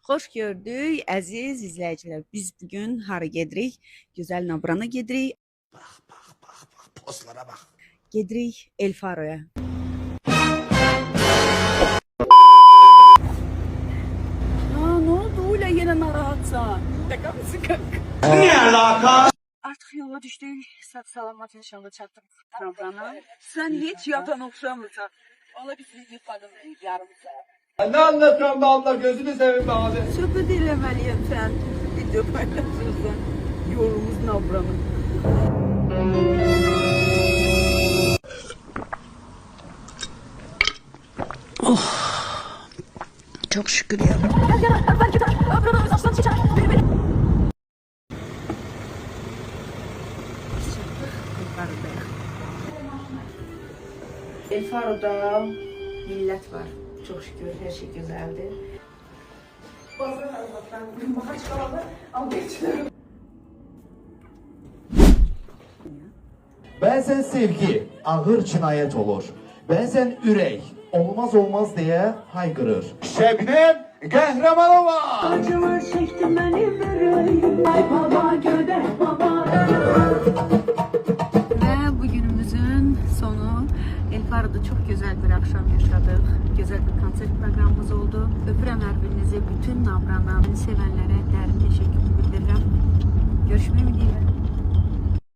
Xoş gördük, əziz izləyicilər. Biz bugün hara gedirik? Gözəl Nabrana gedirik. Bak, postlara bak. Gedirik Elfaroya. Ne oldu? Öyle yine narahatsan. Şaka mısın kanka? Ne alaka? Artık yola düştük. Salamat inşallah çattık Nabrana. Sen hiç yatan okşamırsan. Valla biz yukarıda yarım saat. Ne anlatıyorsun be abla, gözünü seveyim be abi. Söhbət eləməliyəm sən. Video paylaşırsan. Yolumuz Nabrana. Çok şükür ya. Elfaro'da millet var. Çok şükür her şey güzeldi. Bəzən sevgi ağır cinayət olur. Bəzən ürək olmaz diye haykırır. Şebnem Kahramanova. Acılar çekti benim yüreğim. Ay baba göde baba. Ve bugünümüzün sonu Elfaro'da çok güzel bir akşam yaşadık. Güzel bir konser programımız oldu. Öpürəm hər-birinizi, bütün Nabrananı sevenlere dərin teşekkür bildirirəm. Görüşmək ümidiyle.